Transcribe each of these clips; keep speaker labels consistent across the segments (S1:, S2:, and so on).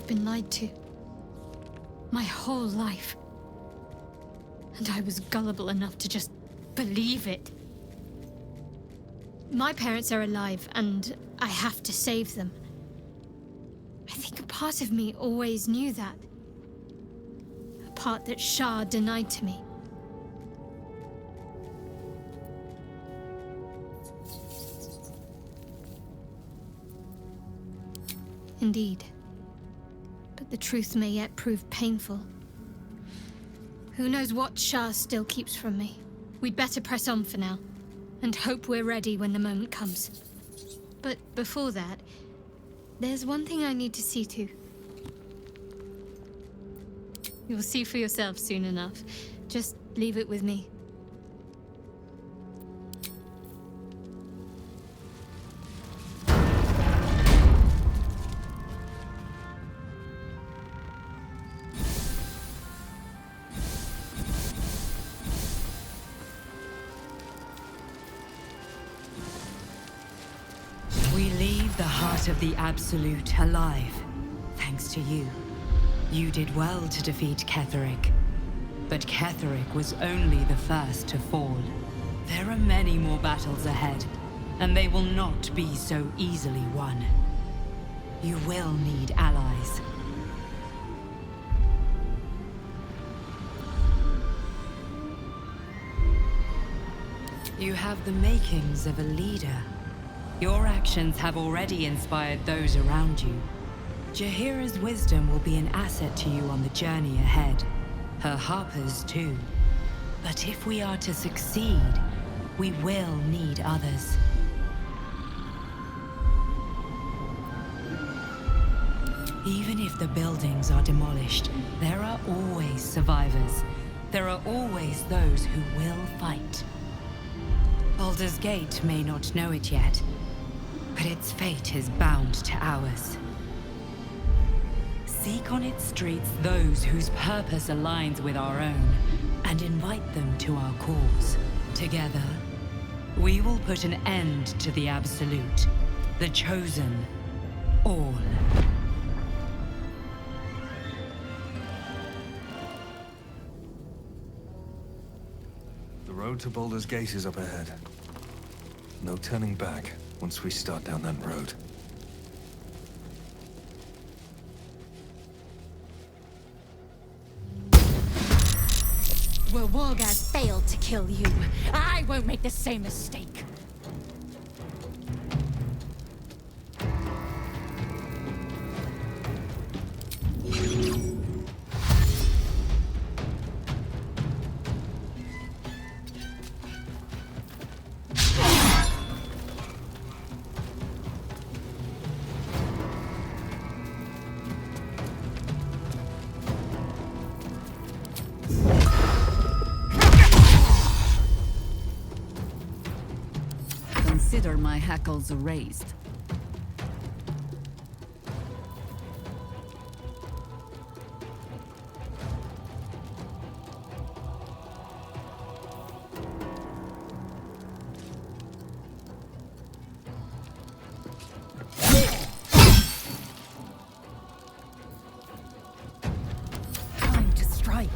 S1: I've been lied to. My whole life. And I was gullible enough to just believe it. My parents are alive, and I have to save them. I think a part of me always knew that. A part that Shah denied to me. Indeed. But the truth may yet prove painful. Who knows what Shah still keeps from me? We'd better press on for now, and hope we're ready when the moment comes. But before that, there's one thing I need to see to. You'll see for yourself soon enough. Just leave it with me.
S2: Of the Absolute alive, thanks to you. You did well to defeat Ketheric. But Ketheric was only the first to fall. There are many more battles ahead, and they will not be so easily won. You will need allies. You have the makings of a leader. Your actions have already inspired those around you. Jaheira's wisdom will be an asset to you on the journey ahead. Her Harper's too. But if we are to succeed, we will need others. Even if the buildings are demolished, there are always survivors. There are always those who will fight. Baldur's Gate may not know it yet, but its fate is bound to ours. Seek on its streets those whose purpose aligns with our own, and invite them to our cause. Together, we will put an end to the Absolute, the Chosen, all.
S3: The road to Baldur's Gate is up ahead. No turning back once we start down that road.
S4: Well, Wargaz failed to kill you. I won't make the same mistake.
S5: Consider my hackles erased.
S4: Time to strike.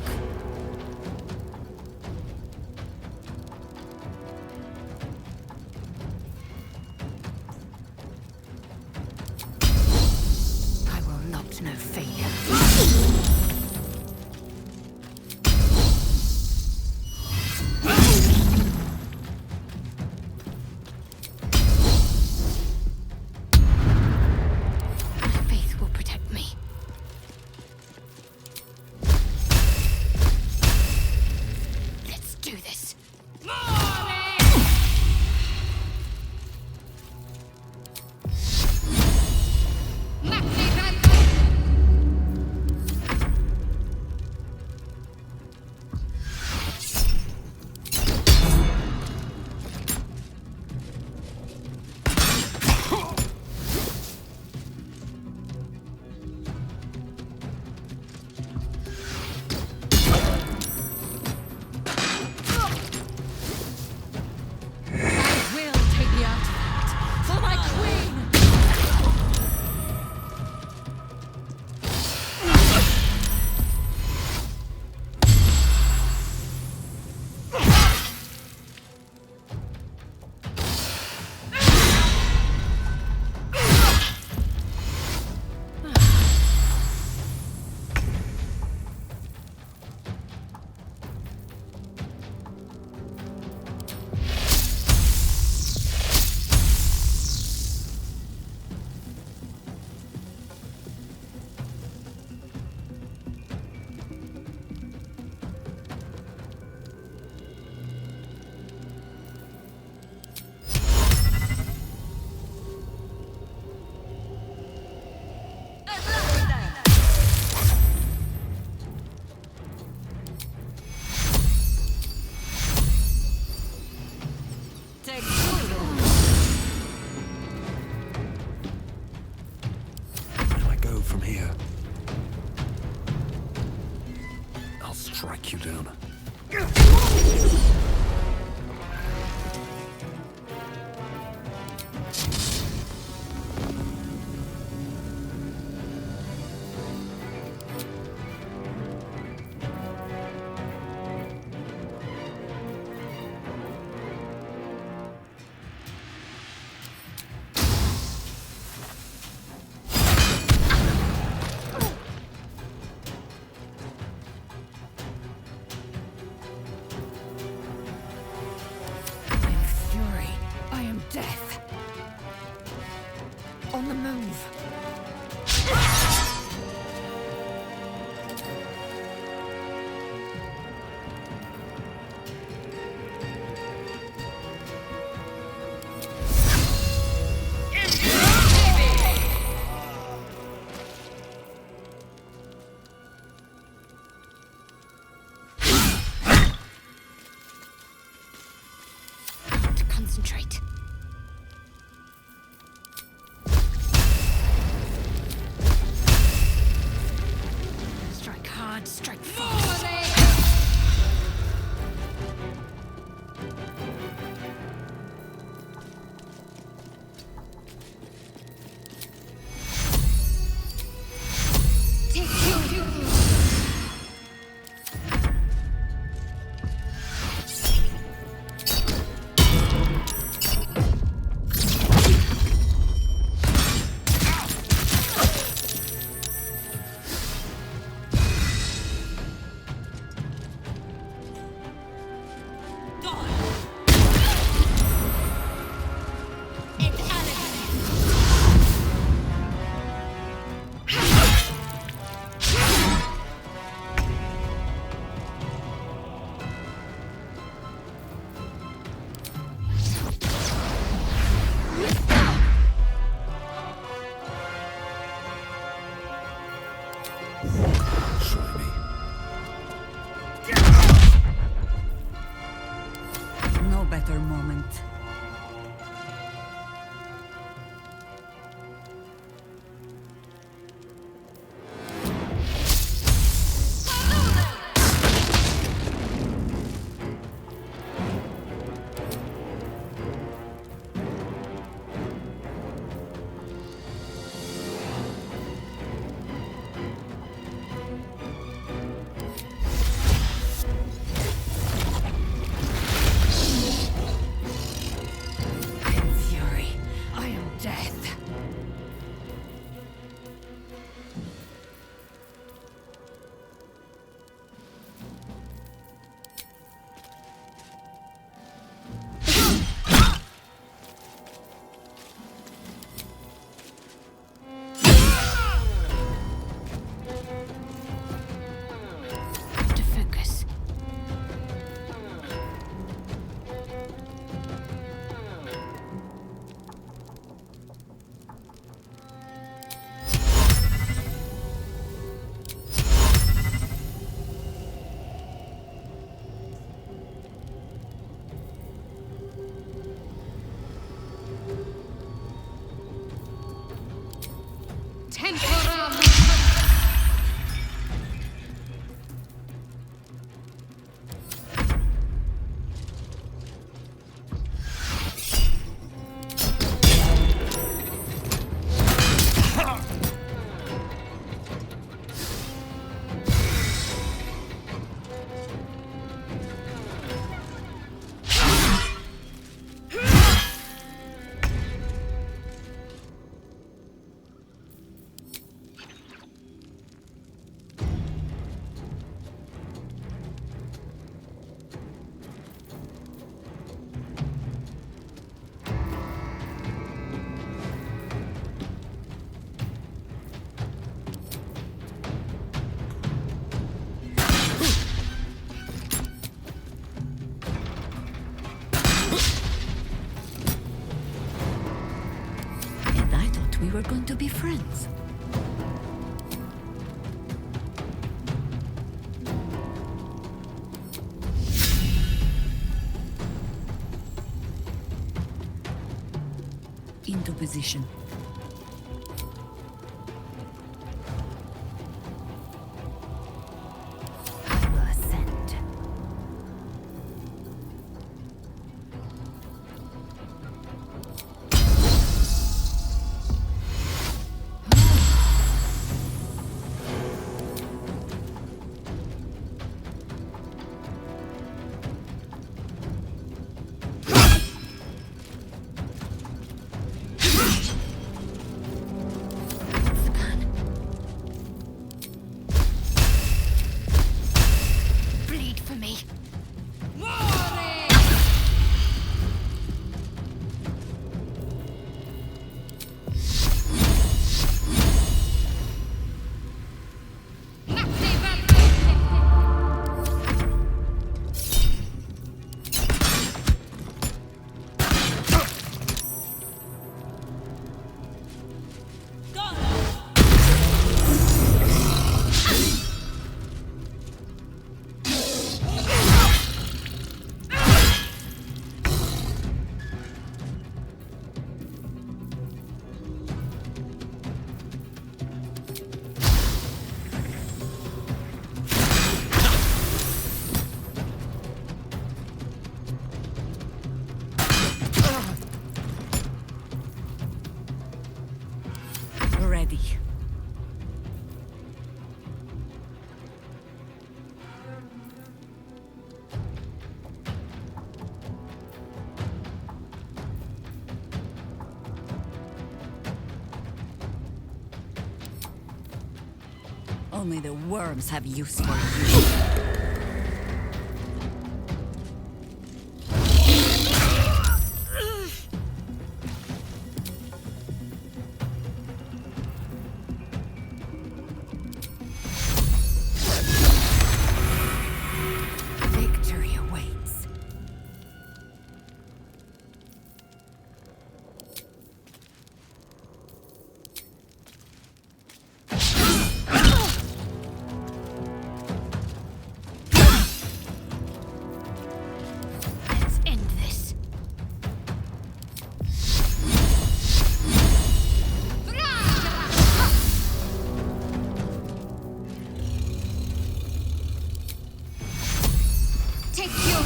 S3: move from here, I'll strike you down.
S4: Death. On the move. To concentrate. Strike fast. No better moment. We were going to be friends. Into position.
S5: ready. Only the worms have use for you. Victory awaits.
S1: Let's end this. Take your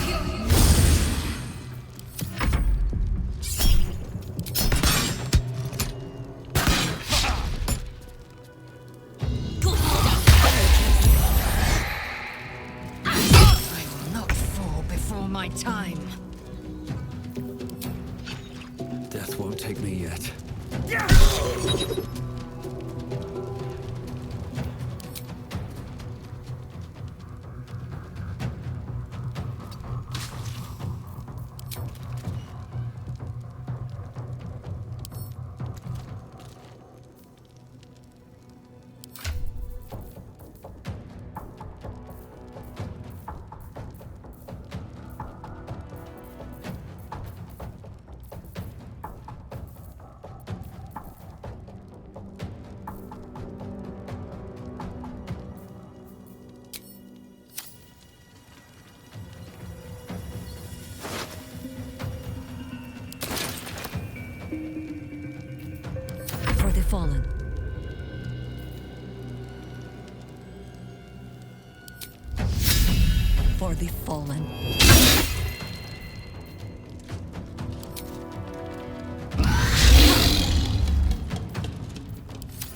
S5: I will not fall before my time.
S3: Death won't take me yet.
S5: For the fallen. For the fallen.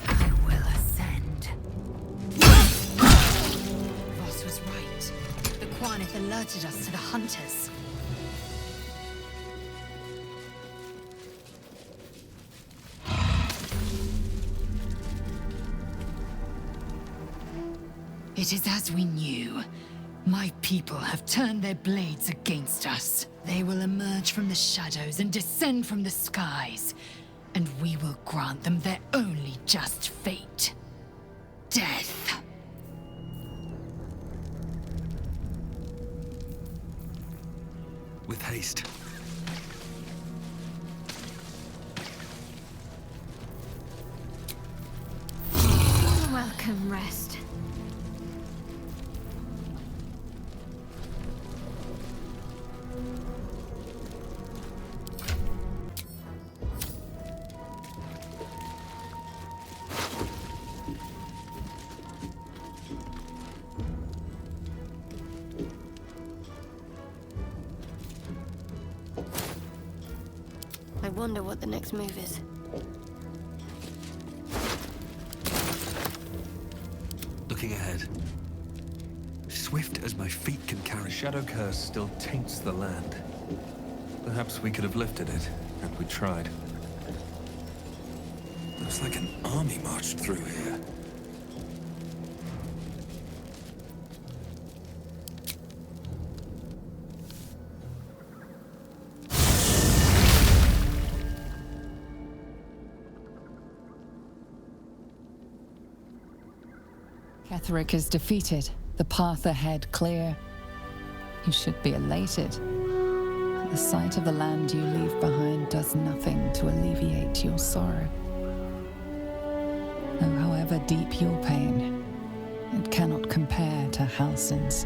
S5: I will ascend.
S2: Voss was right. The Quanith alerted us to the hunters. It is as we knew. My people have turned their blades against us. They will emerge from the shadows and descend from the skies. And we will grant them their only just fate. Death.
S3: With haste.
S1: welcome rest.
S6: I wonder what the next move is.
S3: Looking ahead. Swift as my feet can carry, Shadow Curse still taints the land. Perhaps we could have lifted it, had we tried. Looks like an army marched through here.
S7: Ketheric is defeated, the path ahead clear. You should be elated. The sight of the land you leave behind does nothing to alleviate your sorrow. Though however deep your pain, it cannot compare to Halsin's.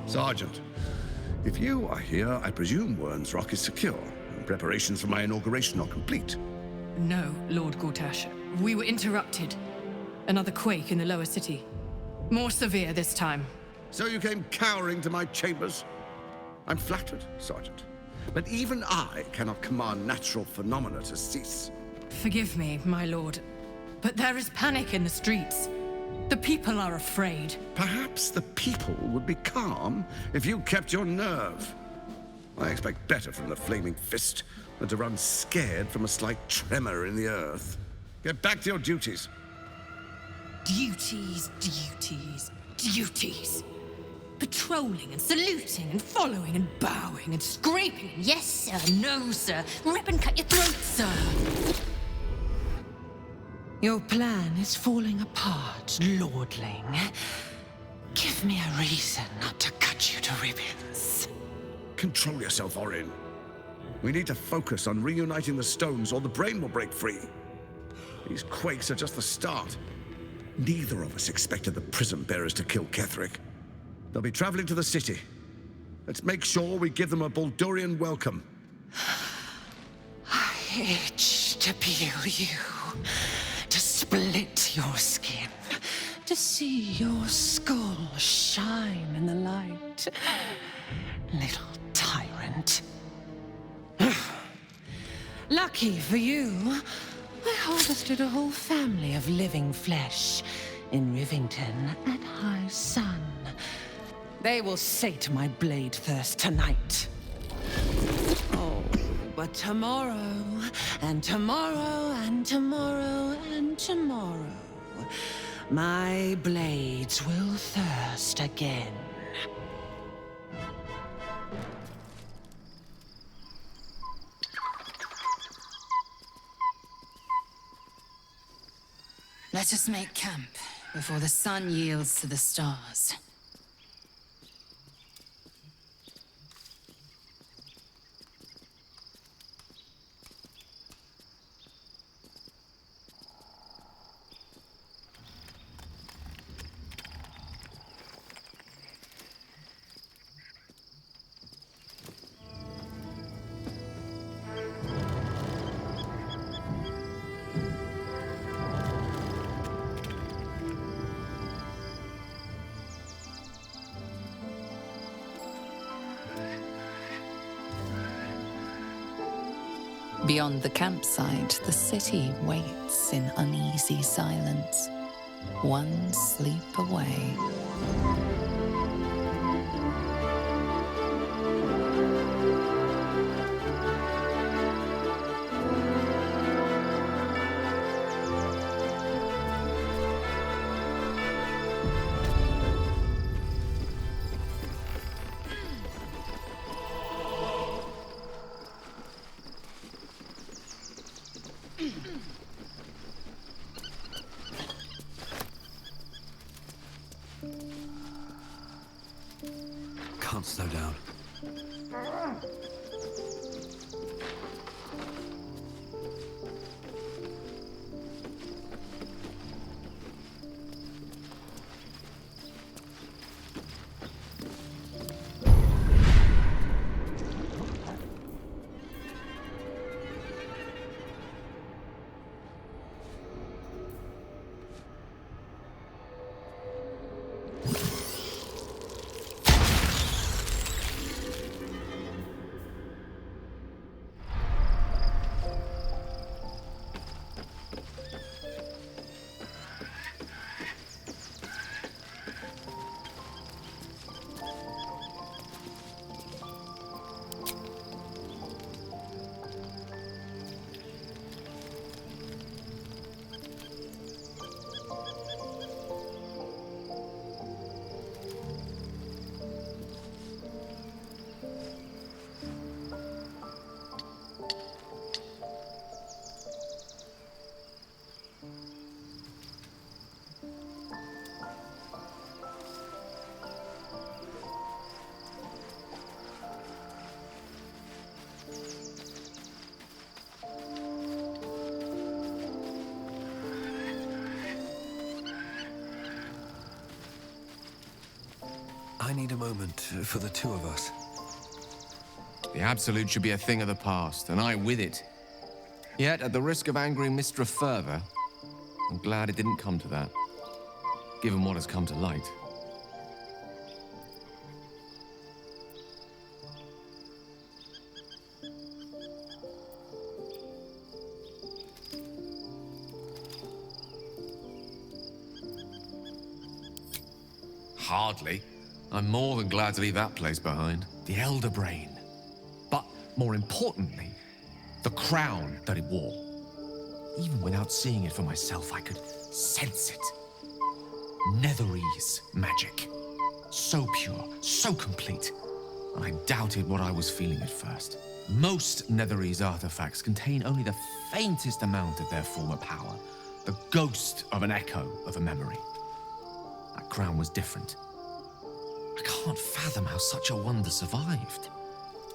S8: Sergeant, if you are here, I presume Wern's Rock is secure, and preparations for my inauguration are complete.
S9: No, Lord Gortash. We were interrupted. Another quake in the lower city. More severe this time.
S8: So you came cowering to my chambers? I'm flattered, Sergeant. But even I cannot command natural phenomena to cease.
S9: Forgive me, my lord, but there is panic in the streets. The people are afraid.
S8: Perhaps the people would be calm if you kept your nerve. I expect better from the Flaming Fist than to run scared from a slight tremor in the earth. Get back to your duties.
S9: Duties, duties, duties. Patrolling and saluting and following and bowing and scraping. Yes, sir. No, sir. Rip and cut your throat, sir. Your plan is falling apart, lordling. Give me a reason not to cut you to ribbons.
S8: Control yourself, Orin. We need to focus on reuniting the stones or the brain will break free. These quakes are just the start. Neither of us expected the Prism Bearers to kill Ketheric. They'll be traveling to the city. Let's make sure we give them a Baldurian welcome.
S9: I itch to peel you, to split your skin, to see your skull shine in the light. Little tyrant. Lucky for you, I harvested a whole family of living flesh in Rivington at high sun. They will sate my blade thirst tonight. Oh, but tomorrow, and tomorrow, and tomorrow, and tomorrow, my blades will thirst again.
S5: Let us make camp before the sun yields to the stars.
S7: Beyond the campsite, the city waits in uneasy silence, one sleep away.
S3: Can't slow down. I need a moment for the two of us.
S10: The Absolute should be a thing of the past, and I with it. Yet, at the risk of angering Mystra further, I'm glad it didn't come to that, given what has come to light. Hardly. I'm more than glad to leave that place behind. The Elder Brain. But, more importantly, the crown that it wore. Even without seeing it for myself, I could sense it. Netherese magic. So pure, so complete. And I doubted what I was feeling at first. Most Netherese artifacts contain only the faintest amount of their former power. The ghost of an echo of a memory. That crown was different. I can't fathom how such a wonder survived.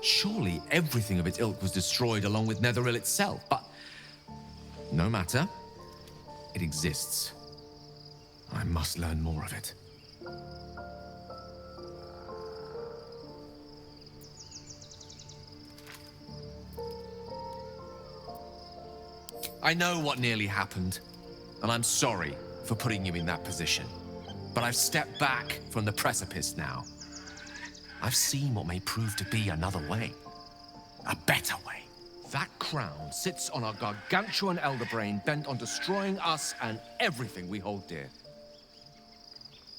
S10: Surely everything of its ilk was destroyed along with Netheril itself, but no matter. It exists. I must learn more of it. I know what nearly happened, and I'm sorry for putting you in that position. But I've stepped back from the precipice now. I've seen what may prove to be another way. A better way. That crown sits on a gargantuan elder brain bent on destroying us and everything we hold dear.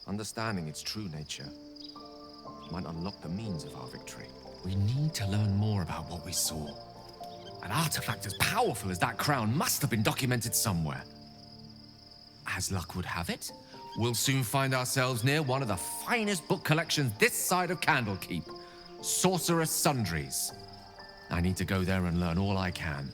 S10: Understanding its true nature might unlock the means of our victory. We need to learn more about what we saw. An artifact as powerful as that crown must have been documented somewhere. As luck would have it, we'll soon find ourselves near one of the finest book collections this side of Candlekeep. Sorcerous Sundries. I need to go there and learn all I can.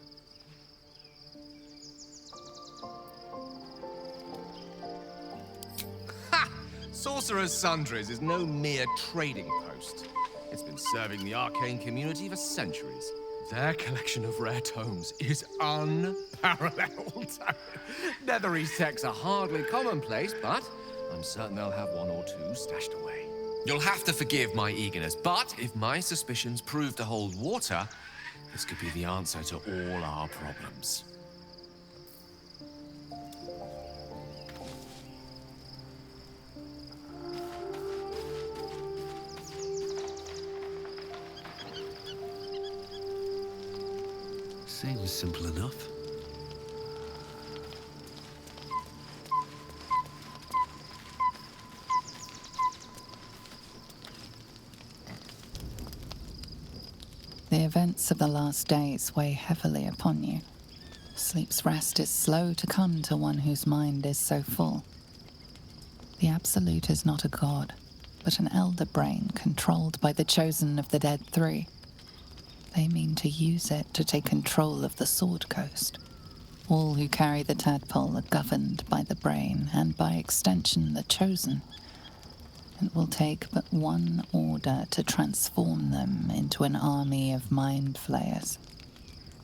S10: Ha! Sorcerous Sundries is no mere trading post. It's been serving the arcane community for centuries. Their collection of rare tomes is unparalleled. Netherese texts are hardly commonplace, but I'm certain they'll have one or two stashed away. You'll have to forgive my eagerness, but if my suspicions prove to hold water, this could be the answer to all our problems.
S3: Seems simple enough.
S7: The events of the last days weigh heavily upon you. Sleep's rest is slow to come to one whose mind is so full. The Absolute is not a god, but an elder brain controlled by the chosen of the Dead Three. They mean to use it to take control of the Sword Coast. All who carry the tadpole are governed by the brain, and by extension the chosen. It will take but one order to transform them into an army of Mind Flayers.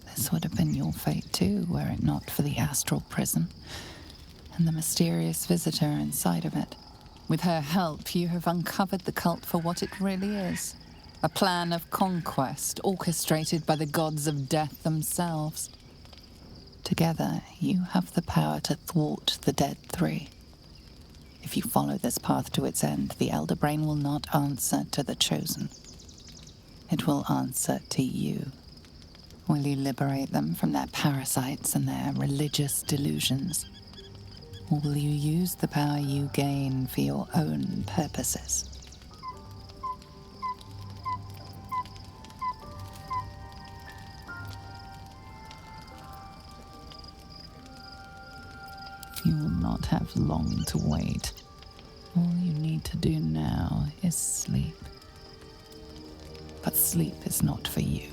S7: This would have been your fate too, were it not for the astral prison, and the mysterious visitor inside of it. With her help, you have uncovered the cult for what it really is. A plan of conquest orchestrated by the gods of death themselves. Together, you have the power to thwart the Dead Three. If you follow this path to its end, the Elder Brain will not answer to the Chosen. It will answer to you. Will you liberate them from their parasites and their religious delusions? Or will you use the power you gain for your own purposes? You will not have long to wait. All you need to do now is sleep. But sleep is not for you.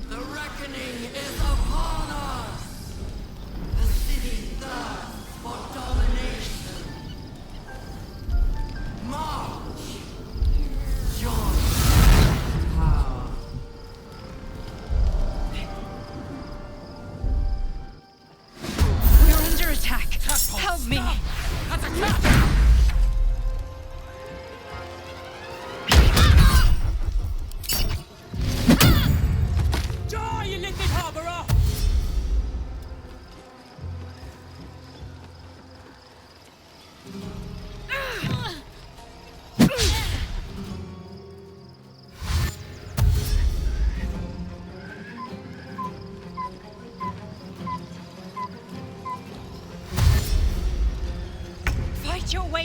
S11: The reckoning is upon us! The city thirsts for domination. March! Join power.
S2: We're under attack. Help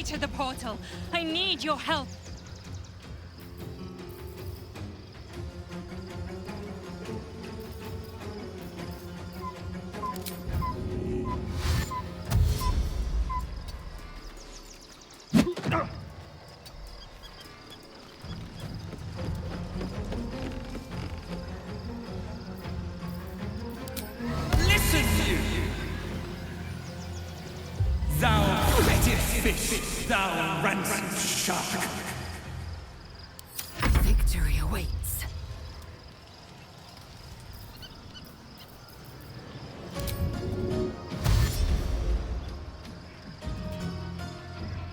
S2: way to the portal. I need your help.
S11: Listen, you! Thou wretched fish, thou ransomed shark!
S4: Victory awaits.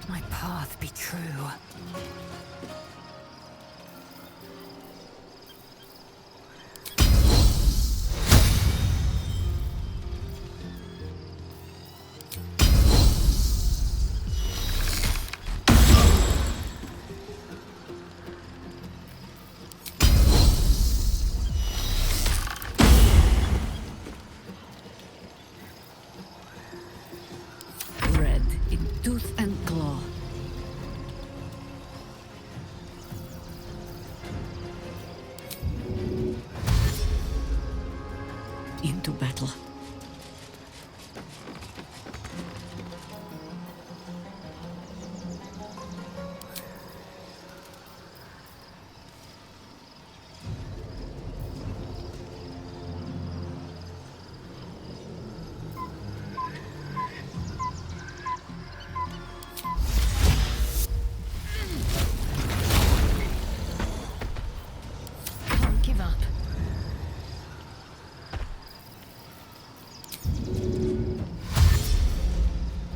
S4: My path be true.
S2: Red in tooth and claw. Into battle.
S4: Can't give up.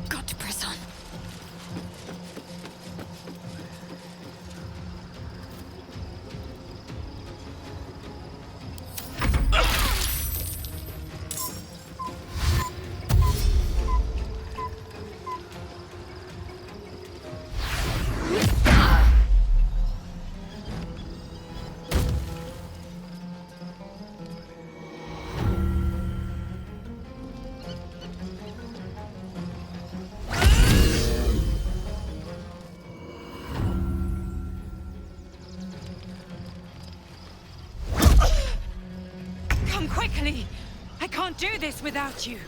S4: Got to press on.
S2: Come quickly! I can't do this without you.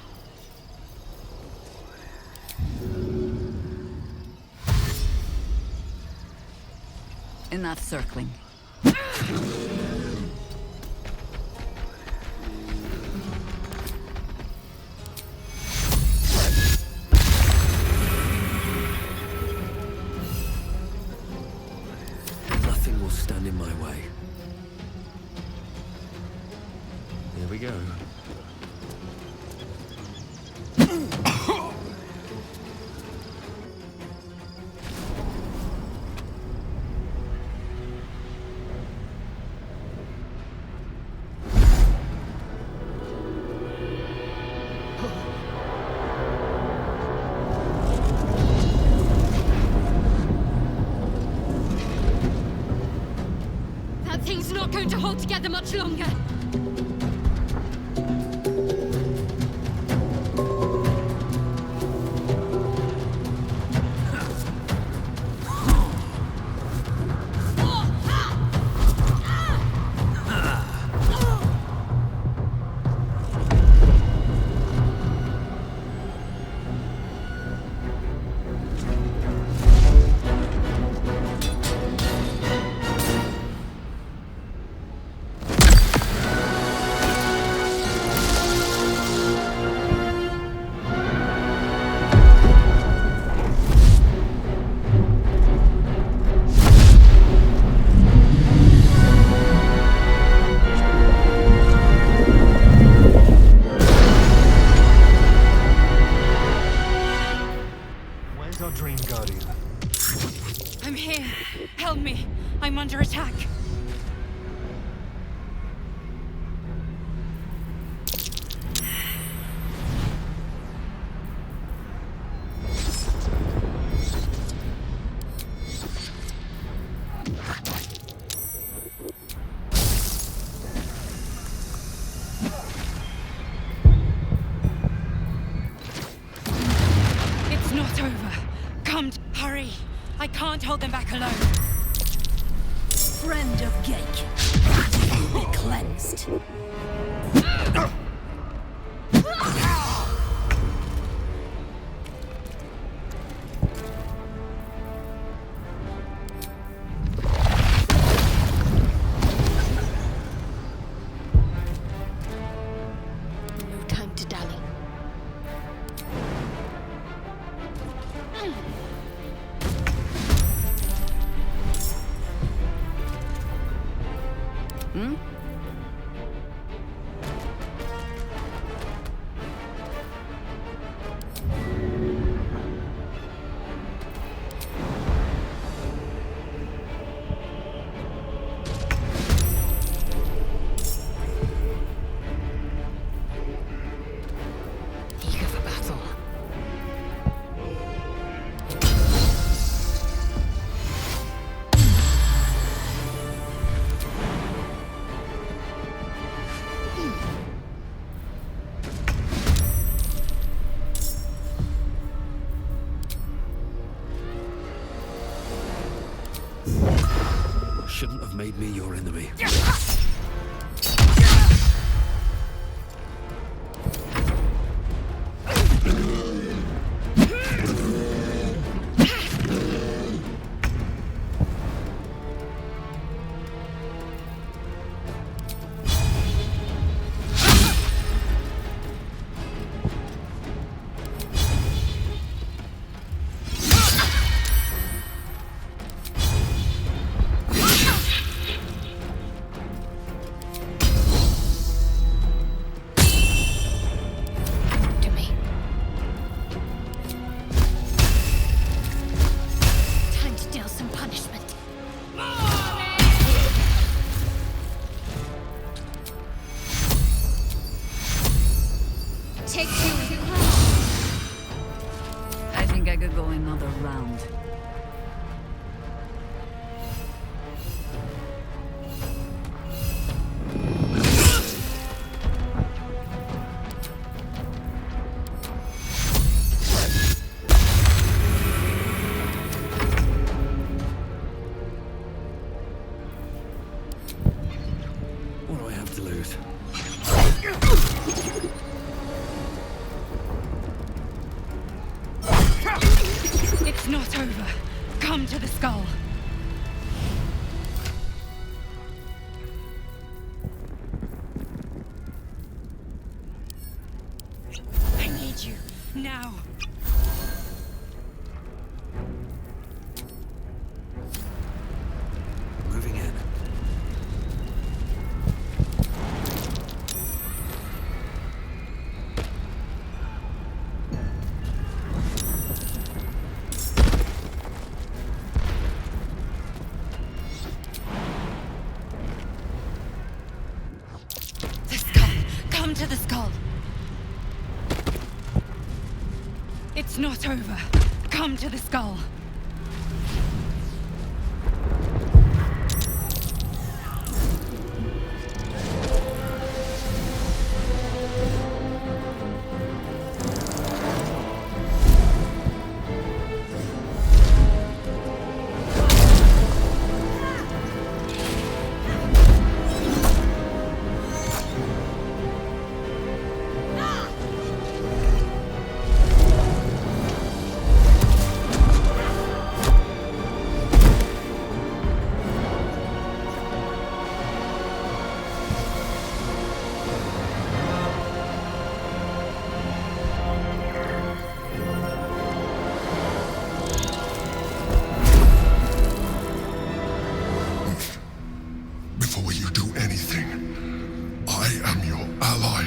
S2: Enough circling.
S3: Nothing will stand in my way. Here we go.
S1: That thing's not going to hold together much longer.
S2: can't hold them back alone.
S4: Friend of Gake, you will be cleansed.
S6: No time to dally. Eager for battle.
S3: Shouldn't have made me your enemy.
S6: To me. Time to deal some punishment.
S1: Take two.
S2: I think I could go another round.
S3: What do I have to lose?
S2: It's not over. Come to the skull. I need you now.
S3: Moving in.
S2: The skull. Come to the skull. It's not over. Come to the skull.
S8: Before you do anything, I am your ally.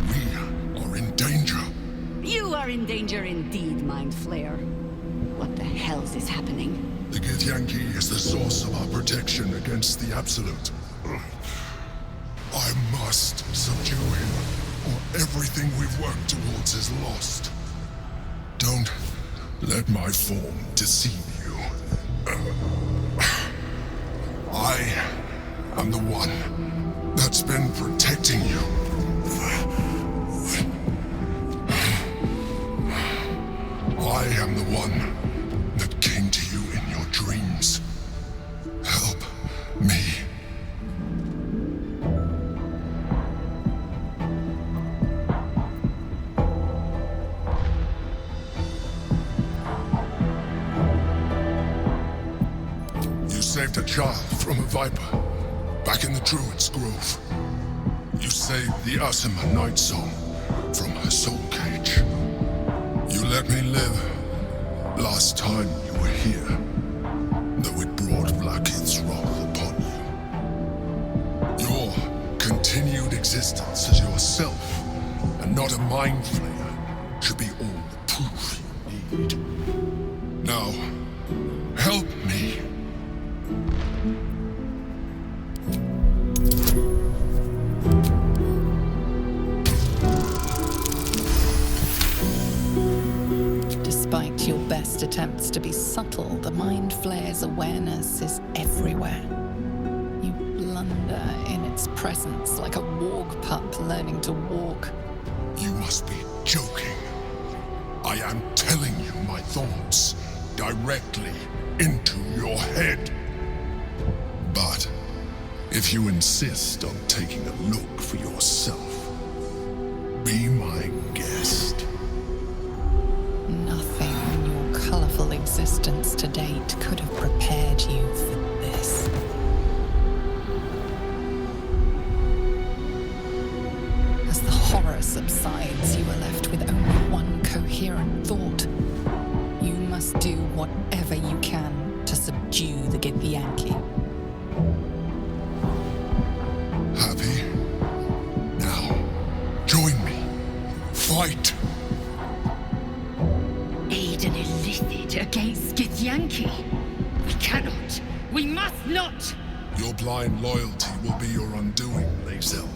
S8: We are in danger.
S2: You are in danger indeed, Mind Flayer. What the hell's is happening?
S8: The Githyanki is the source of our protection against the Absolute. I must subdue him, or everything we've worked towards is lost. Don't let my form deceive you. I am the one that's been protecting you. I am the one that King
S12: protect a child from a viper back in the Druid's Grove. You saved the Asima Night Song from her soul cage. You let me live last time you were here, though it brought Vlaakith's wrath upon you. Your continued existence as yourself, and not a Mind Flayer, should be all the proof you need. Now, help me.
S7: Despite your best attempts to be subtle, the Mind Flayer's awareness is everywhere. You blunder in its presence like a warg pup learning to walk.
S12: You must be joking. I am telling you my thoughts directly into your head. But if you insist on taking a look for yourself, be my guest.
S7: Nothing in your colorful existence to date could have prepared you for this. As the horror subsides, you are left with only one coherent thought. You must do whatever you can to subdue the Githyanki.
S12: Happy? Now, join me. Fight!
S2: Aid an illithid against Githyanki? We cannot. We must not!
S12: Your blind loyalty will be your undoing, Lae'zel.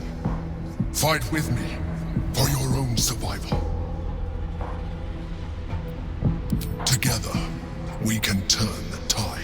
S12: Fight with me, for your own survival. Together, we can turn the tide.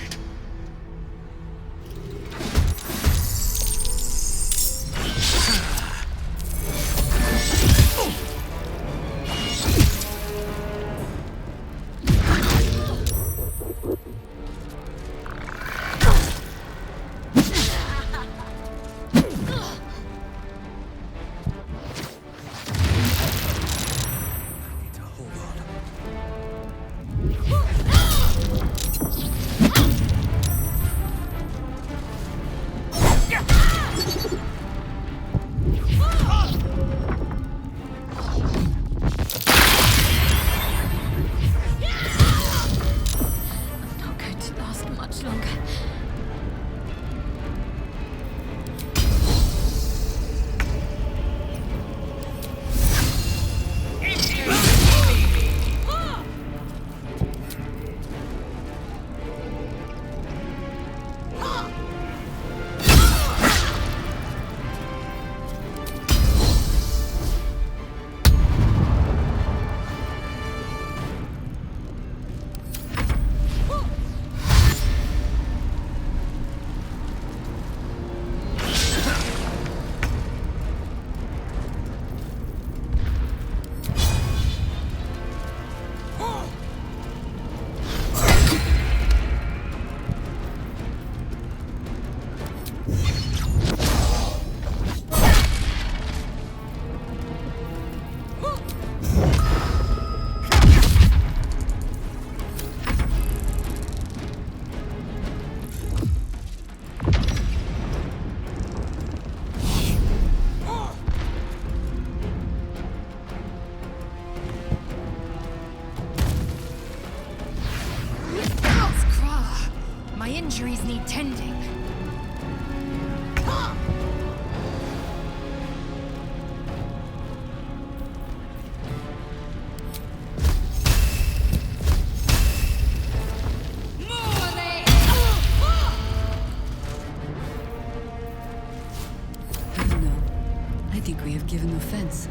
S1: Injuries need tending.
S2: No, I think we have given offense.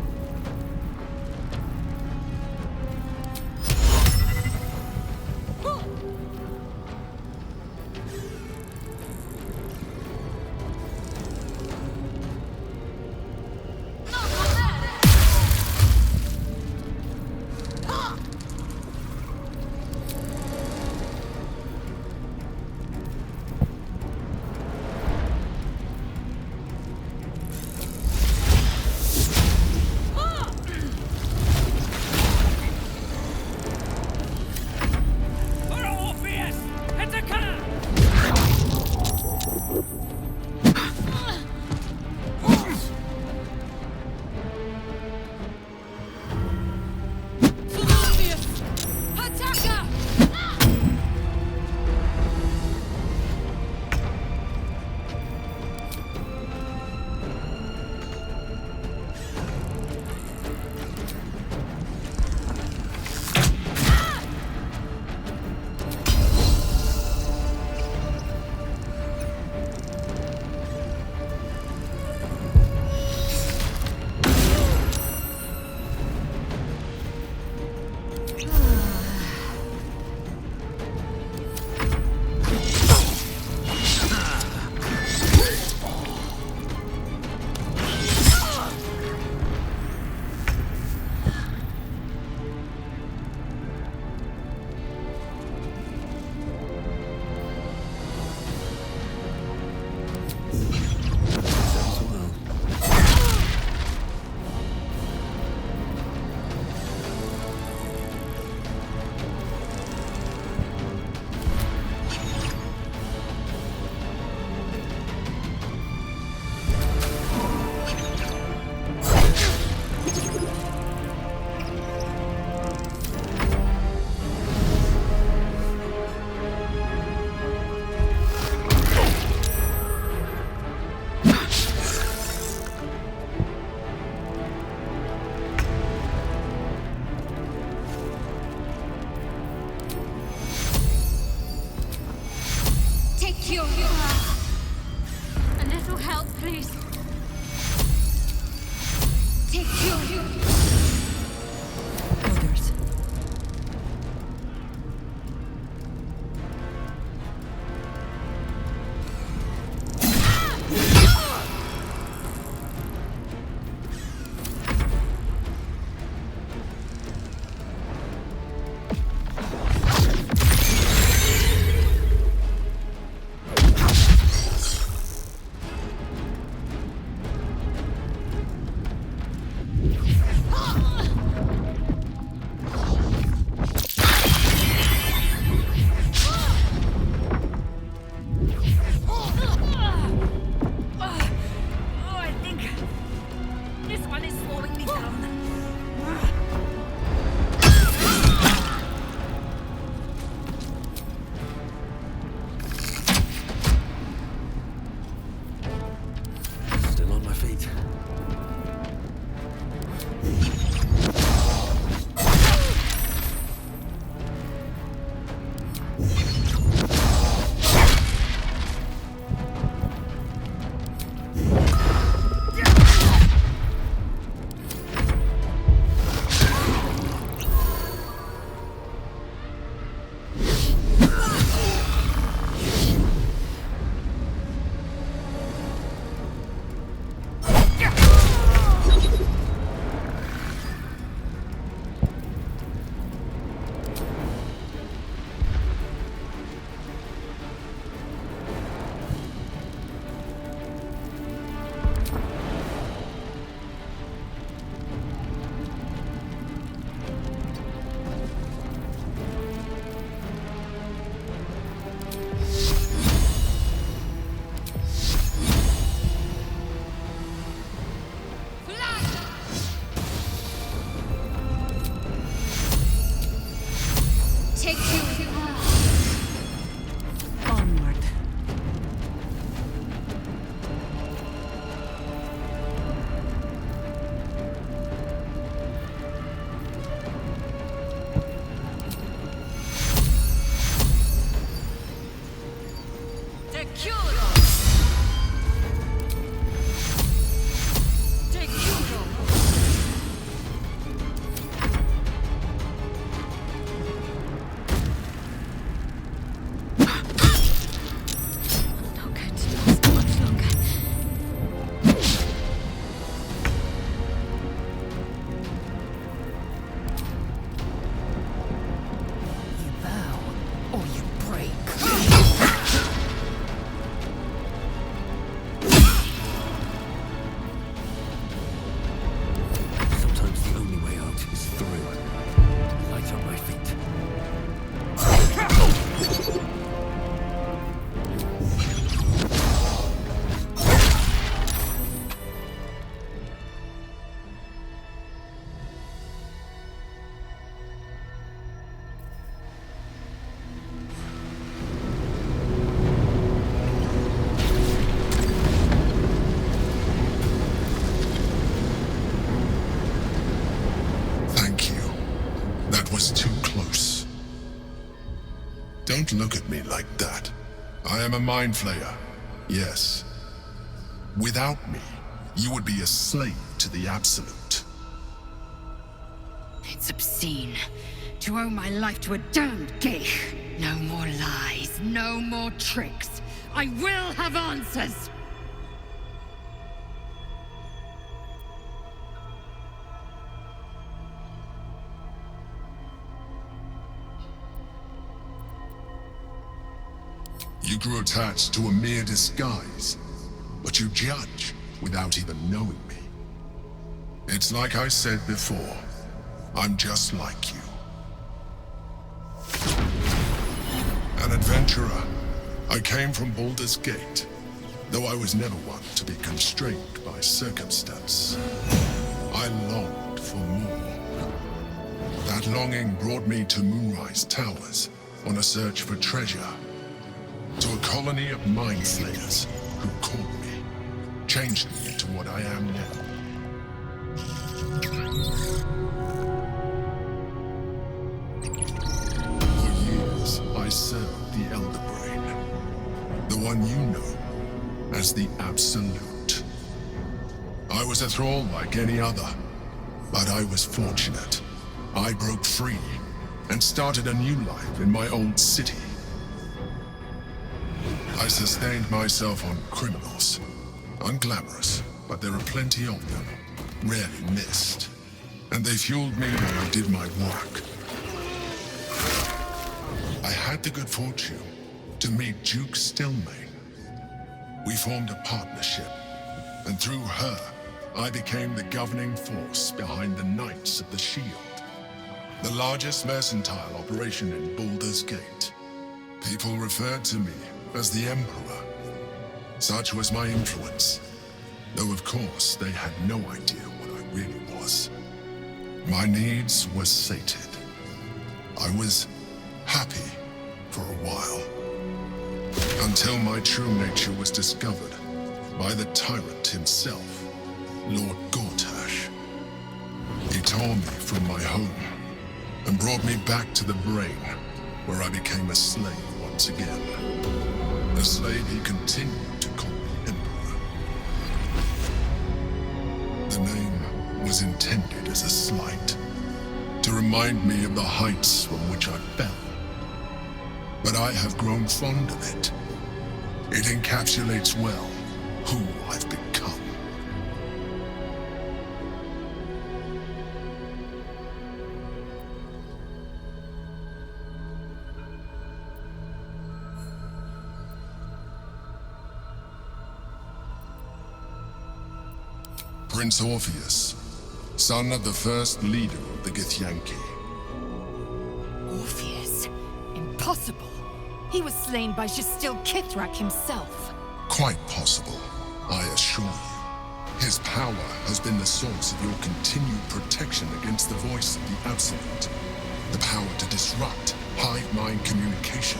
S4: Take you.
S2: Others.
S3: Still on my feet.
S4: Take you.
S2: Onward.
S3: Sometimes the only way out is through. Light on my feet.
S12: Thank you. That was too close. Don't look at me like that. I am a Mind Flayer. Yes. Without me, you would be a slave to the Absolute.
S5: It's obscene to owe my life to a damned geek. No more lies, no more tricks. I will have answers!
S12: You grew attached to a mere disguise, but you judge without even knowing me. It's like I said before, I'm just like you. An adventurer, I came from Baldur's Gate, though I was never one to be constrained by circumstance. I longed for more. That longing brought me to Moonrise Towers on a search for treasure. To a colony of Mind Flayers who caught me, changed me into what I am now. For years, I served the Elder Brain, the one you know as the Absolute. I was was a thrall like any other. But I was fortunate. I broke free and started a new life in my old city. I sustained myself on criminals. Unglamorous, but there are plenty of them, rarely missed. And they fueled me while I did my work. I had the good fortune to meet Duke Stillmain. We formed a partnership, and through her, I became the governing force behind the Knights of the Shield, the largest mercantile operation in Baldur's Gate. People referred to me as the Emperor. Such was my influence, though of course they had no idea what I really was. My needs were sated. I was happy for a while, until my true nature was discovered by the tyrant himself, Lord Gortash. He tore me from my home and brought me back to the Brain, where I became a slave once again. A slave he continued to call me Emperor. The name was intended as a slight, to remind me of the heights from which I fell. But I have grown fond of it. It encapsulates well who I've become. Prince Orpheus, son of the first leader of the Githyanki.
S5: Orpheus? Impossible. He was slain by Justil Kithrak himself.
S12: Quite possible, I assure you. His power has been the source of your continued protection against the voice of the Absolute. The power to disrupt hive-mind communication.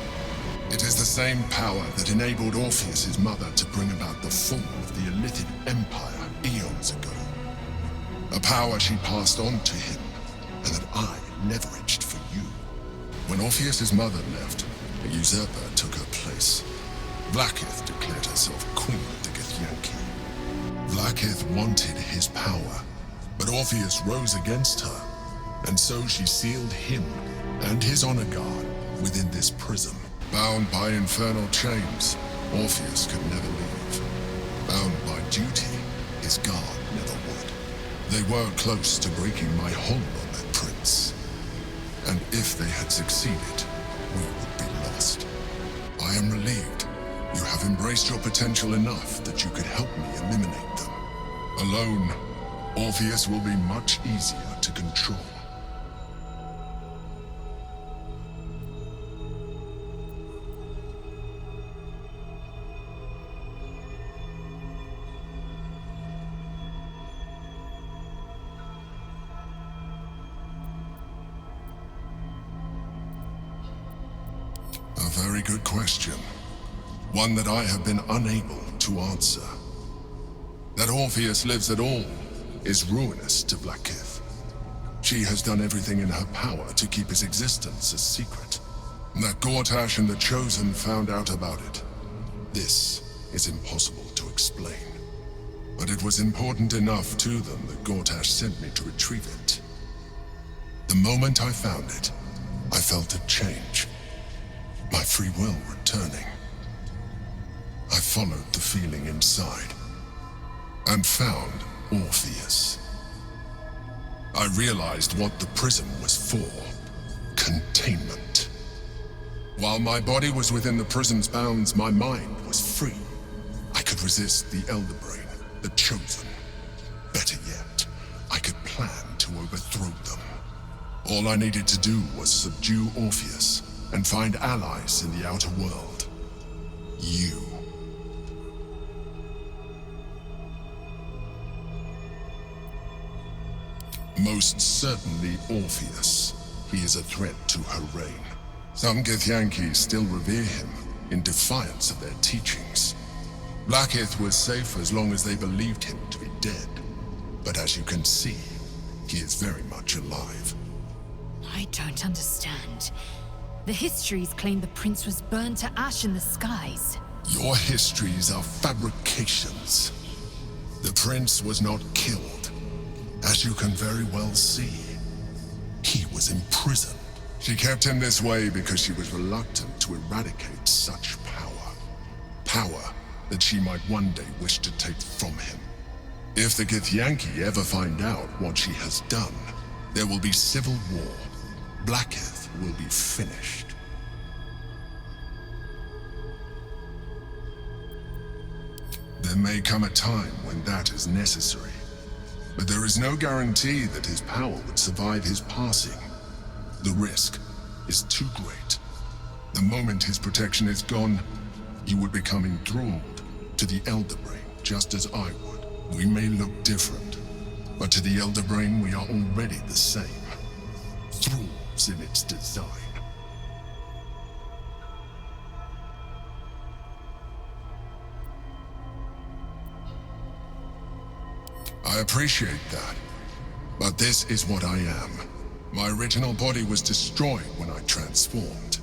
S12: It is the same power that enabled Orpheus's mother to bring about the fall of the Illithid Empire eons ago. A power she passed on to him, and that I leveraged for you. When Orpheus's mother left, a usurper took her place. Vlaakith declared herself queen of the Githyanki. Vlaakith wanted his power, but Orpheus rose against her, and so she sealed him and his honor guard within this prison. Bound by infernal chains, Orpheus could never leave. Bound by duty, his guard never would. They were close to breaking my hold on that prince. And if they had succeeded, we would be lost. I am relieved. You have embraced your potential enough that you could help me eliminate them. Alone, Orpheus will be much easier to control. A very good question. One that I have been unable to answer. That Orpheus lives at all is ruinous to Vlaakith. She has done everything in her power to keep his existence a secret. That Gortash and the Chosen found out about it. This is impossible to explain. But it was important enough to them that Gortash sent me to retrieve it. The moment I found it, I felt a change. My free will returning. I followed the feeling inside, and found Orpheus. I realized what the prison was for. Containment. While my body was within the prison's bounds, my mind was free. I could resist the Elder Brain, the Chosen. Better yet, I could plan to overthrow them. All I needed to do was subdue Orpheus and find allies in the outer world. You. Most certainly Orpheus. He is a threat to her reign. Some Githyanki still revere him in defiance of their teachings. Vlaakith was safe as long as they believed him to be dead. But as you can see, he is very much alive.
S5: I don't understand. The histories claim the prince was burned to ash in the skies.
S12: Your histories are fabrications. The prince was not killed. As you can very well see, he was imprisoned. She kept him this way because she was reluctant to eradicate such power. Power that she might one day wish to take from him. If the Githyanki ever find out what she has done, there will be civil war. Blackith will be finished. There may come a time when that is necessary, but there is no guarantee that his power would survive his passing. The risk is too great. The moment his protection is gone, you would become enthralled to the Elder Brain, just as I would. We may look different, but to the Elder Brain we are already the same. Thralls in its design. I appreciate that, but this is what I am. My original body was destroyed when I transformed.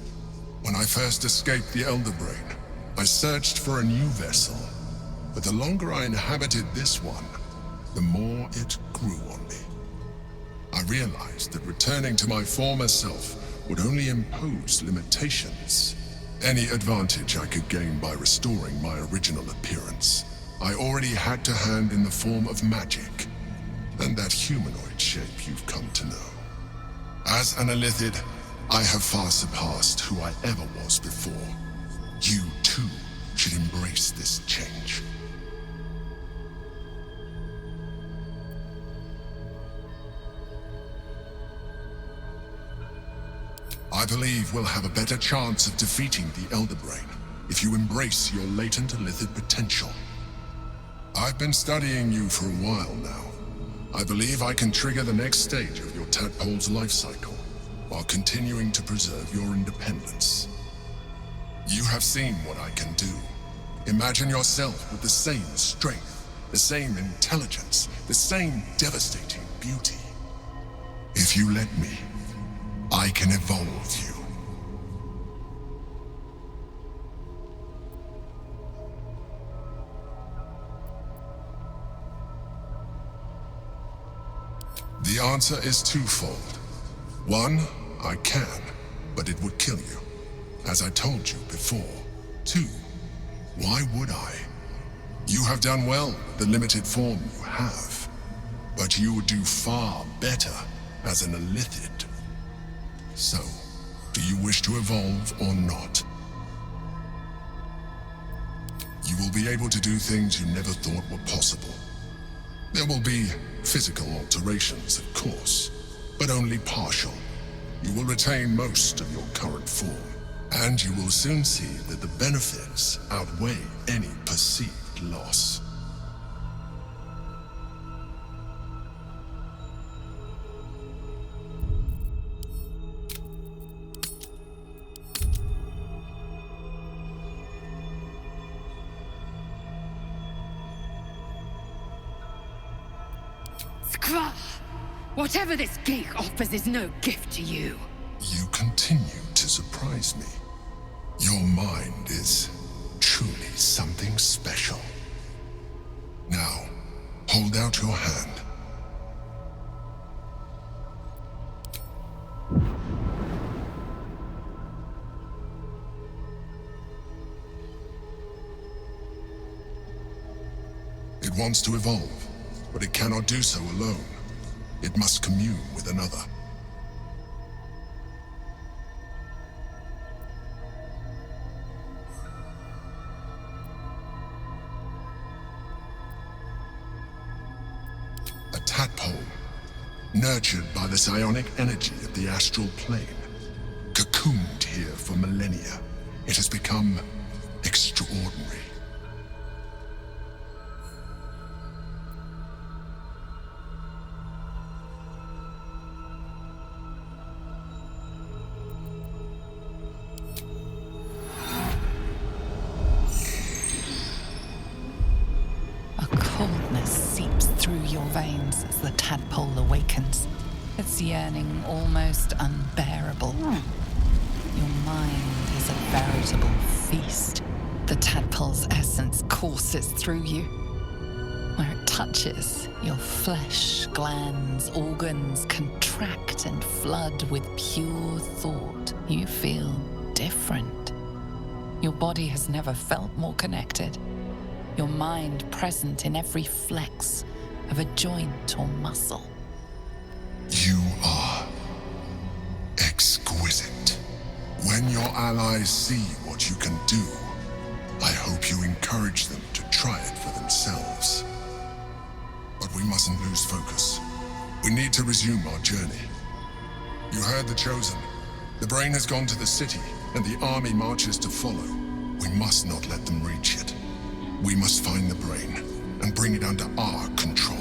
S12: When I first escaped the Elder Brain, I searched for a new vessel, but the longer I inhabited this one, the more it grew on me. I realized that returning to my former self would only impose limitations. Any advantage I could gain by restoring my original appearance, I already had to hand in the form of magic, and that humanoid shape you've come to know. As an Illithid, I have far surpassed who I ever was before. You, too, should embrace this change. I believe we'll have a better chance of defeating the Elder Brain if you embrace your latent Illithid potential. I've been studying you for a while now. I believe I can trigger the next stage of your tadpole's life cycle, while continuing to preserve your independence. You have seen what I can do. Imagine yourself with the same strength, the same intelligence, the same devastating beauty. If you let me, I can evolve you. The answer is twofold. One, I can, but it would kill you, as I told you before. Two, why would I? You have done well with the limited form you have, but you would do far better as an Illithid. So, do you wish to evolve or not? You will be able to do things you never thought were possible. There will be physical alterations, of course, but only partial. You will retain most of your current form, and you will soon see that the benefits outweigh any perceived loss.
S5: Whatever this geek offers is no gift to you.
S12: You continue to surprise me. Your mind is truly something special. Now, hold out your hand. It wants to evolve, but it cannot do so alone. It must commune with another. A tadpole, nurtured by the psionic energy of the astral plane, cocooned here for millennia. It has become extraordinary.
S7: As the tadpole awakens, its yearning almost unbearable. Your mind is a veritable feast. The tadpole's essence courses through you. Where it touches, your flesh, glands, organs contract and flood with pure thought. You feel different. Your body has never felt more connected. Your mind present in every flex of a joint or muscle.
S12: You are exquisite. When your allies see what you can do, I hope you encourage them to try it for themselves. But we mustn't lose focus. We need to resume our journey. You heard the Chosen. The brain has gone to the city, and the army marches to follow. We must not let them reach it. We must find the brain and bring it under our control.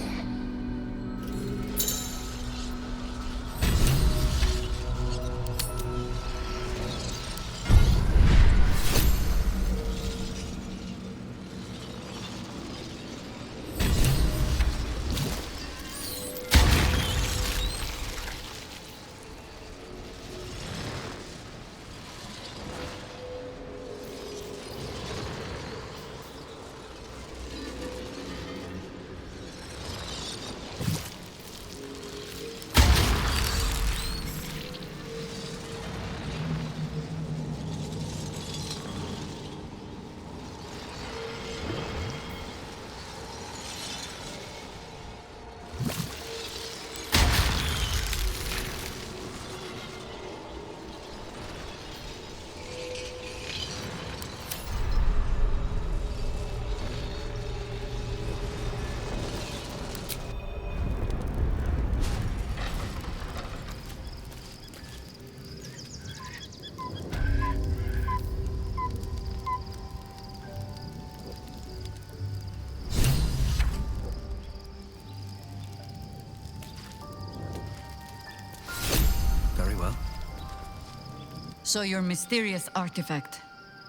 S2: So your mysterious artifact,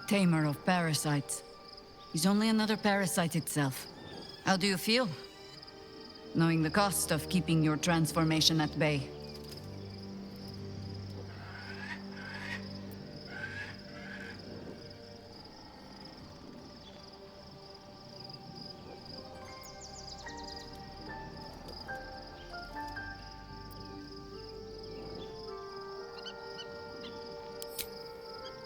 S2: Tamer of Parasites, is only another parasite itself. How do you feel? Knowing the cost of keeping your transformation at bay.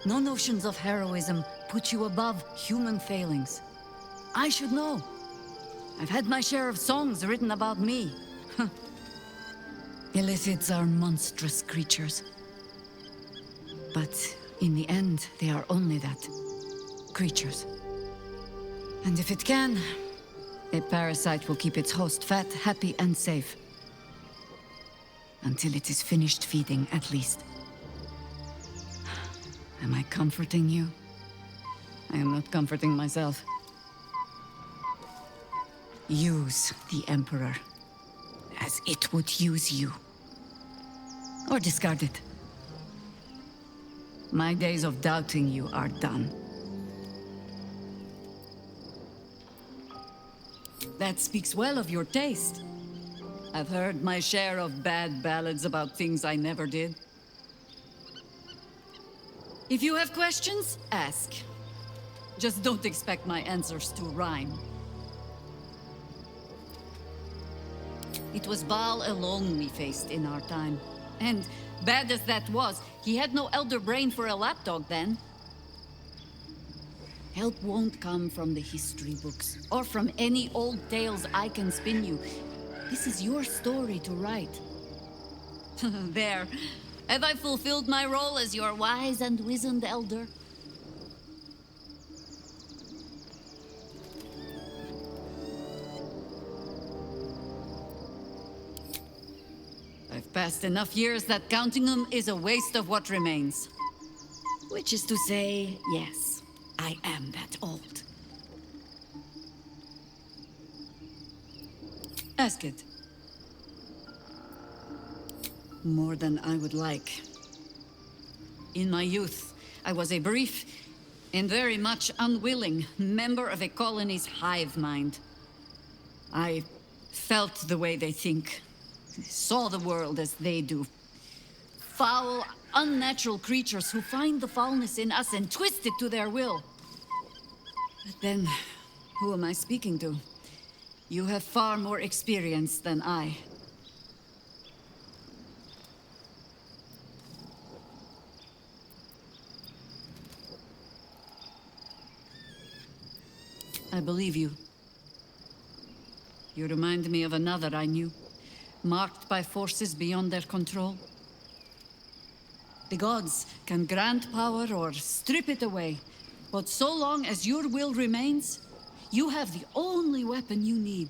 S2: No notions of heroism put you above human failings. I should know. I've had my share of songs written about me. Illithids are monstrous creatures. But in the end, they are only that. Creatures. And if it can, a parasite will keep its host fat, happy, and safe. Until it is finished feeding, at least. Am I comforting you? I am not comforting myself. Use the Emperor as it would use you. Or discard it. My days of doubting you are done. That speaks well of your taste. I've heard my share of bad ballads about things I never did. If you have questions, ask. Just don't expect my answers to rhyme. It was Baal alone we faced in our time. And bad as that was, he had no elder brain for a lapdog then. Help won't come from the history books, or from any old tales I can spin you. This is your story to write. There. Have I fulfilled my role as your wise and wizened elder? I've passed enough years that counting them is a waste of what remains. Which is to say, yes, I am that old. Ask it. More than I would like. In my youth, I was a brief and very much unwilling member of a colony's hive mind. I felt the way they think, saw the world as they do. Foul, unnatural creatures who find the foulness in us and twist it to their will. But then, who am I speaking to?
S5: You have far more experience than I. I believe you. You remind me of another I knew, marked by forces beyond their control. The gods can grant power or strip it away, but so long as your will remains, you have the only weapon you need.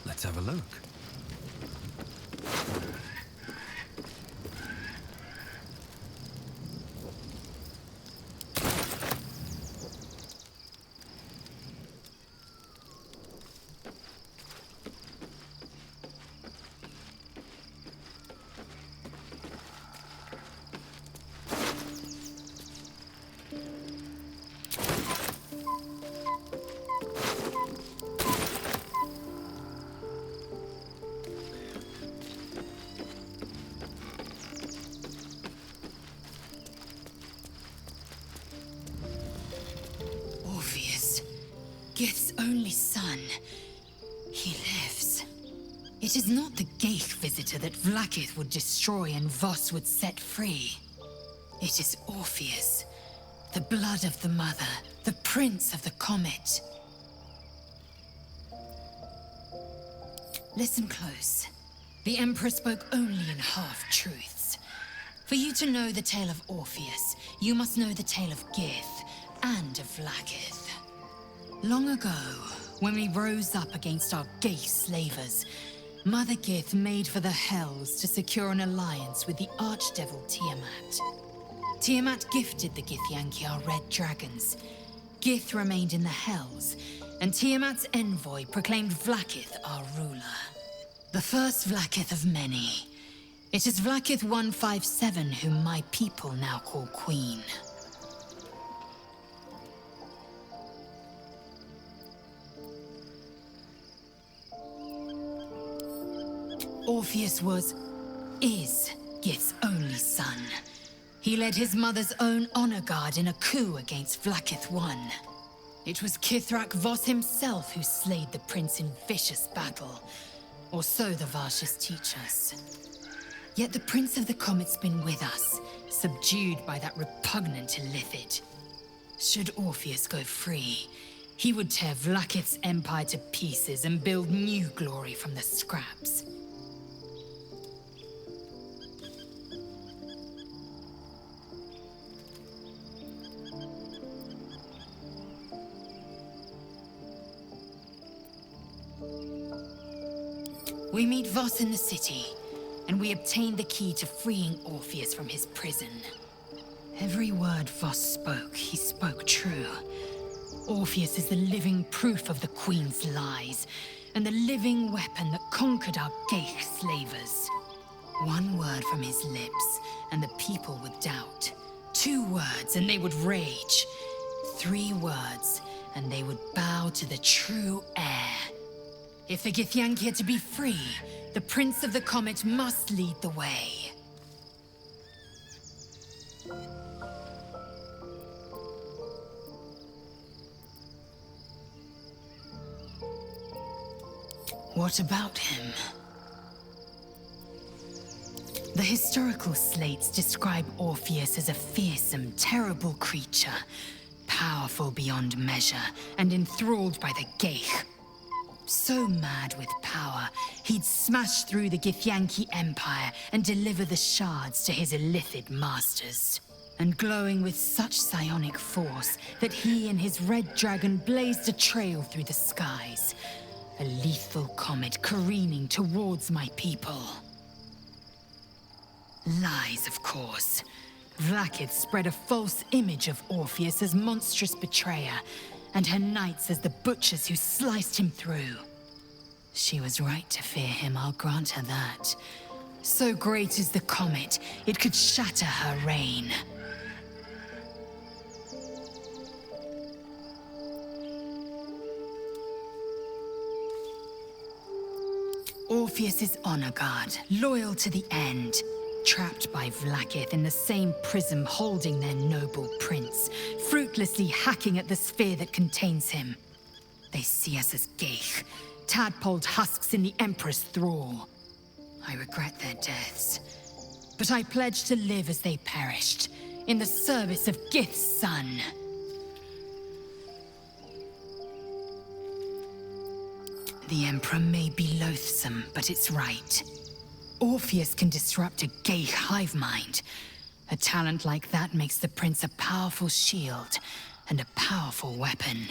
S3: Let's have a look.
S5: Gith's only son. He lives. It is not the Geich visitor that Vlaakith would destroy and Voss would set free. It is Orpheus, the blood of the mother, the prince of the comet. Listen close. The Emperor spoke only in half-truths. For you to know the tale of Orpheus, you must know the tale of Gith and of Vlaakith. Long ago, when we rose up against our Geich slavers, Mother Gith made for the Hells to secure an alliance with the Archdevil Tiamat. Tiamat gifted the Githyanki our red dragons. Gith remained in the Hells, and Tiamat's envoy proclaimed Vlaakith our ruler. The first Vlaakith of many. It is Vlaakith 157 whom my people now call Queen. Orpheus is Gith's only son. He led his mother's own honor guard in a coup against Vlaakith I. It was Kithrak Voss himself who slayed the prince in vicious battle, or so the Varshas teach us. Yet the Prince of the Comet's been with us, subdued by that repugnant Illithid. Should Orpheus go free, he would tear Vlaakith's empire to pieces and build new glory from the scraps. We meet Voss in the city, and we obtain the key to freeing Orpheus from his prison. Every word Voss spoke, he spoke true. Orpheus is the living proof of the Queen's lies, and the living weapon that conquered our Geich slavers. One word from his lips, and the people would doubt. 2 words, and they would rage. 3 words, and they would bow to the true heir. If the Githyanki are to be free, the Prince of the Comet must lead the way. What about him? The historical slates describe Orpheus as a fearsome, terrible creature, powerful beyond measure, and enthralled by the Geich. So mad with power, he'd smash through the Githyanki Empire and deliver the shards to his Illithid masters. And glowing with such psionic force that he and his red dragon blazed a trail through the skies. A lethal comet careening towards my people. Lies, of course. Vlaakith spread a false image of Orpheus as monstrous betrayer, and her knights as the butchers who sliced him through. She was right to fear him, I'll grant her that. So great is the comet, it could shatter her reign. Orpheus's honor guard, loyal to the end. Trapped by Vlaakith in the same prism holding their noble prince, fruitlessly hacking at the sphere that contains him. They see us as geich, tadpoled husks in the Emperor's thrall. I regret their deaths, but I pledge to live as they perished, in the service of Gith's son. The Emperor may be loathsome, but it's right. Orpheus can disrupt a geich hive mind. A talent like that makes the prince a powerful shield and a powerful weapon.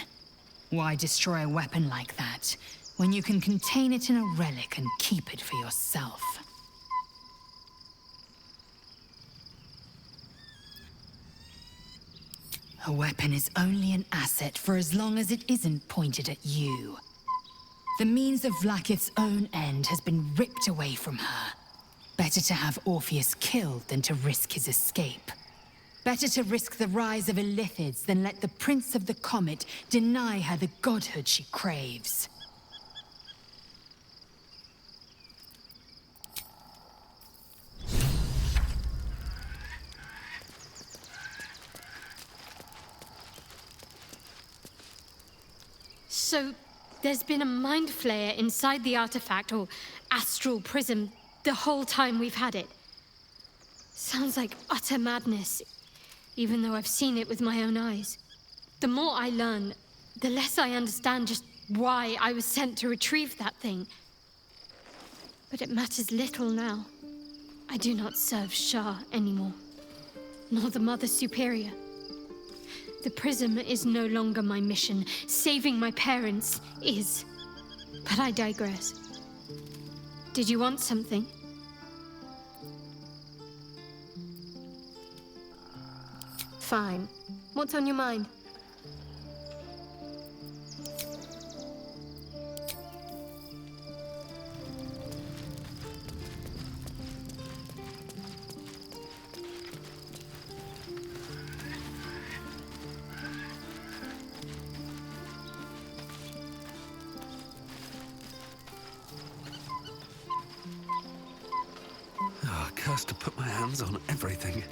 S5: Why destroy a weapon like that, when you can contain it in a relic and keep it for yourself? A weapon is only an asset for as long as it isn't pointed at you. The means of Vlaakith's own end has been ripped away from her. Better to have Orpheus killed than to risk his escape. Better to risk the rise of Illithids than let the Prince of the Comet deny her the godhood she craves.
S1: So, there's been a Mind Flayer inside the artifact, or astral prism, the whole time we've had it. Sounds like utter madness, even though I've seen it with my own eyes. The more I learn, the less I understand just why I was sent to retrieve that thing. But it matters little now. I do not serve Shah anymore, nor the Mother Superior. The prism is no longer my mission. Saving my parents is. But I digress. Did you want something? Fine. What's on your mind?
S3: Cursed to put my hands on everything.